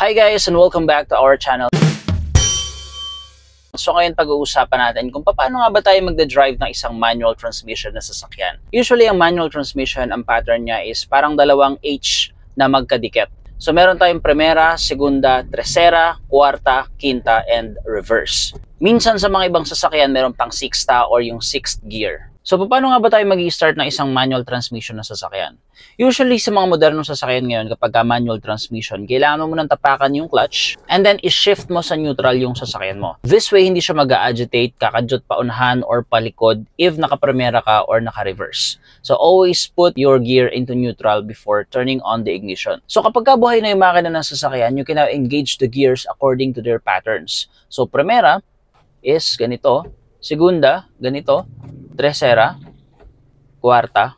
Hi guys and welcome back to our channel. So ngayon pag-uusapan natin kung paano nga ba tayo magda-drive ng isang manual transmission na sasakyan. Usually ang manual transmission, ang pattern niya is parang dalawang H na magkadikit. So meron tayong primera, segunda, tercera, kuwarta, quinta, and reverse. Minsan sa mga ibang sasakyan meron pang sixta or yung sixth gear. So paano nga ba tayo mag-i-start ng isang manual transmission na sasakyan? Usually sa mga modernong sasakyan ngayon kapag manual transmission, kailangan mo munang tapakan yung clutch and then i-shift mo sa neutral yung sasakyan mo. This way hindi siya mag-a-agitate, kakadyot paunahan or palikod if naka-primera ka or naka-reverse. So always put your gear into neutral before turning on the ignition. So kapag buhay na yung makina ng sasakyan, you can now engage the gears according to their patterns. So primera is ganito, segunda ganito, tercera, kuwarta,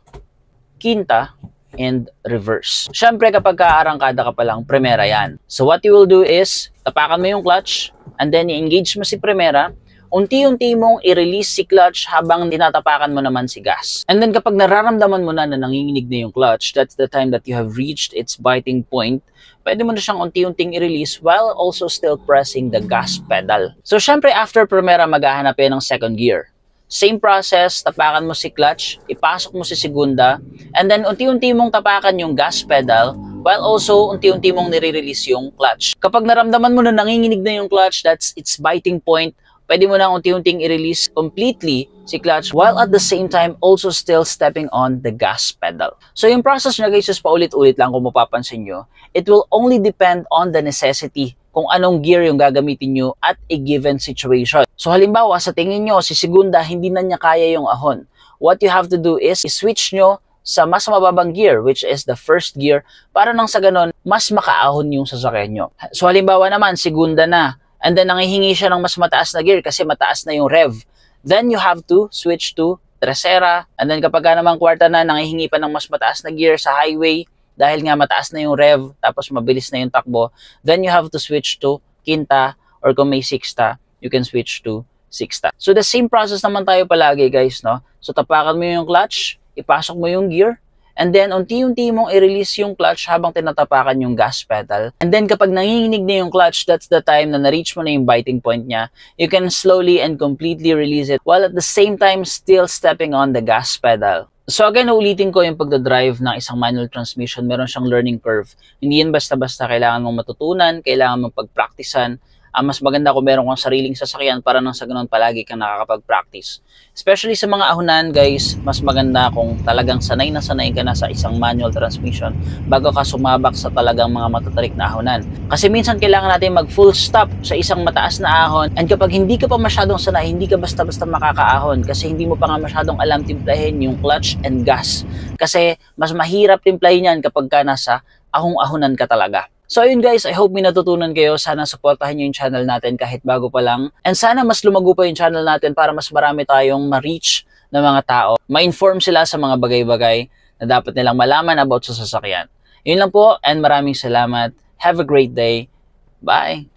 quinta, and reverse. Siyempre kapag kaarangkada ka pa lang, primera yan. So what you will do is, tapakan mo yung clutch, and then i-engage mo si primera, unti-unti mong i-release si clutch habang tinatapakan mo naman si gas. And then kapag nararamdaman mo na nanginginig na yung clutch, that's the time that you have reached its biting point, pwede mo na siyang unti-unting i-release while also still pressing the gas pedal. So syempre after primera, maghahanap yan ng second gear. Same process, tapakan mo si clutch, ipasok mo si segunda, and then unti-unti mong tapakan yung gas pedal while also unti-unti mong nire-release yung clutch. Kapag naramdaman mo na nanginginig na yung clutch, that's its biting point, pwede mo na unti-unting i-release completely si clutch while at the same time also still stepping on the gas pedal. So yung process nyo guys is paulit-ulit lang kung mapapansin nyo. It will only depend on the necessity kung anong gear yung gagamitin nyo at a given situation. So halimbawa, sa tingin nyo, si segunda hindi na niya kaya yung ahon. What you have to do is switch nyo sa mas mababang gear, which is the first gear, para nang sa ganon, mas makaahon yung sasakyan nyo. So halimbawa naman, segunda na, and then nangihingi siya ng mas mataas na gear kasi mataas na yung rev. Then you have to switch to tercera, and then kapag naman kwarta na, nangihingi pa ng mas mataas na gear sa highway, dahil nga mataas na yung rev, tapos mabilis na yung takbo, then you have to switch to quinta, or kung may sixta, you can switch to sixta. So the same process naman tayo palagi guys, no? So tapakan mo yung clutch, ipasok mo yung gear, and then unti-unti mong i-release yung clutch habang tinatapakan yung gas pedal. And then kapag nanginginig na yung clutch, that's the time na na-reach mo na yung biting point niya. You can slowly and completely release it while at the same time still stepping on the gas pedal. So again, ulitin ko yung pagdadrive ng isang manual transmission, meron siyang learning curve. Hindi yan basta-basta kailangan mong matutunan, kailangan mong pagpraktisan. Mas maganda kung meron kang sariling sasakyan para nang sa ganun palagi kang nakakapag-practice. Especially sa mga ahonan guys, mas maganda kung talagang sanay na sanay ka na sa isang manual transmission bago ka sumabak sa talagang mga matatarik na ahonan. Kasi minsan kailangan natin mag full stop sa isang mataas na ahon, and kapag hindi ka pa masyadong sanay, hindi ka basta-basta makakaahon kasi hindi mo pa nga masyadong alam timplahin yung clutch and gas. Kasi mas mahirap timplahin yan kapag ka nasa ahong-ahonan ka talaga. So ayun guys, I hope may natutunan kayo. Sana supportahan nyo yung channel natin kahit bago pa lang. And sana mas lumago pa yung channel natin para mas marami tayong ma-reach ng mga tao. Ma-inform sila sa mga bagay-bagay na dapat nilang malaman about sa sasakyan. Yun lang po, and maraming salamat. Have a great day. Bye!